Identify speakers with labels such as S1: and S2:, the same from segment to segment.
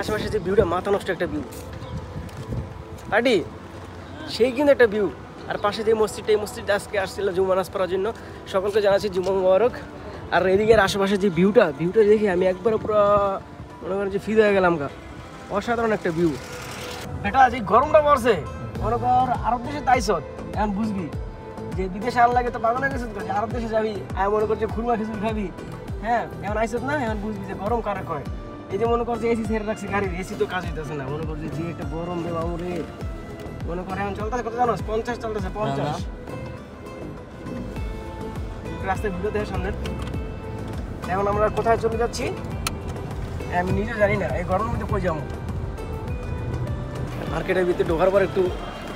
S1: আশেপাশে যে ভিউটা মাথা নষ্ট একটা ভিউ পার্টি সেই কিন্তু একটা ভিউ। আর পাশে যে মসজিদটা, এই মসজিদটা আজকে আসছিল জুমা নামাজ পড়ার জন্য। সকলকে জানাচ্ছি জুমা মোবারক। আর এদিকের আশেপাশে যে ভিউটা দেখে আমি একবার পুরো মনে করেন যে ফিদ হয়ে গেলাম গা। অসাধারণ একটা ভিউ। এটা যে গরমটা পড়ছে মনে কর আরব দেশে তাইছত, এখন বুঝবি যে বিদেশে আন লাগে তো বাগানে গেছে, আরব দেশে যাবি আমি মনে করছি খুরমা খিচুড়ি খাবি। হ্যাঁ এখন আইসত না, এখন বুঝবি যে গরম কারা কয়। এই যে মনে কর যে এসি ছেড়ে রাখছে গাড়ির, এসি তো কাজ হইতেছে না। মনে কর যে একটা গরম রে বাবু রে, মনে করে এখন চলতেছে কত জানো, 50 চলতেছে 50। রাস্তায় ভিডিও দেওয়ার সামনে। এখন আমরা কোথায় চলে যাচ্ছি আমি নিজে জানি না, এই গরমের মধ্যে কই যাবো। মার্কেটের ভিতরে ঢোকার পর একটু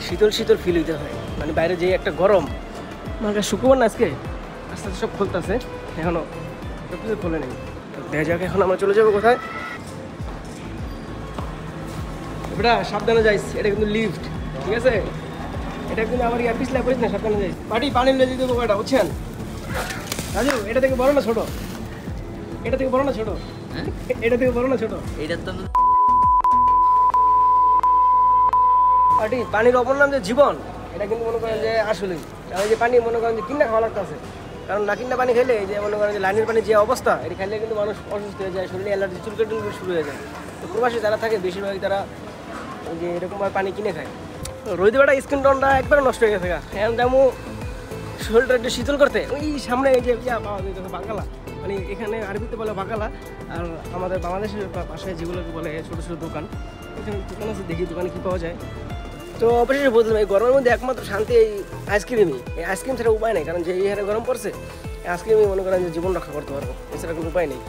S1: শীতল শীতল ফিল হইতে হয়, মানে বাইরে যে একটা গরম। মার্কেট শুক্রবার না আজকে, আস্তে আস্তে সব খুলতেছে, এখনো সব কিছু খোলে নেই। দেখা যাক এখন আমরা চলে যাবো কোথায়। এটা সাবধানে যাইস, এটা কিন্তু লিফট, ঠিক আছে? এটা কিন্তু আমার ইয়ার পিছলে করিস না, সাবধানে যাইস। পানি নিয়ে যেতে দেবো, এটা বুঝছেন রাজু? এটা থেকে বড় না ছোট? এটা থেকে বড় না ছোট? এটা থেকে বড় না ছোট?
S2: এটা তো
S1: পানির অপর নাম যে জীবন, এটা কিন্তু মনে করেন যে আসলে কারণ যে পানি মনে করেন যে কিনা খাওয়া লাগতেছে। কারণ না কিনা পানি খেলে এই যে মনে করেন যে লাইনের পানি যে অবস্থা, এটা খেলে কিন্তু মানুষ অসুস্থ হয়ে যায়, শরীরে অ্যালার্জি চুলকানি শুরু হয়ে যায়। তো প্রবাসী যারা থাকে বেশিরভাগই তারা যে এরকমভাবে পানি কিনে খায়। রোদে বেটা স্কিন টোনটা একবারে নষ্ট হয়ে গেছে। এখন যেমন শরীরটা একটু শীতল করতে ওই সামনে এই যে পাওয়া যায় বাঙ্গালা, মানে এখানে আরবিতে বলে বাঙ্গালা, আর আমাদের বাংলাদেশের পাশে যেগুলোকে বলে ছোটো ছোটো দোকান, এখানে দোকান আছে, দেখি দোকানে কী পাওয়া যায়। তো অবশ্যই বললাম এই গরমের মধ্যে একমাত্র শান্তি এই আইসক্রিমই। এই আইসক্রিম ছাড়া উপায় নেই, কারণ যে এই হারে গরম পড়ছে, আইসক্রিমই মনে করেন যে জীবন রক্ষা করতে পারবো, এছাড়া কোনো উপায় নেই।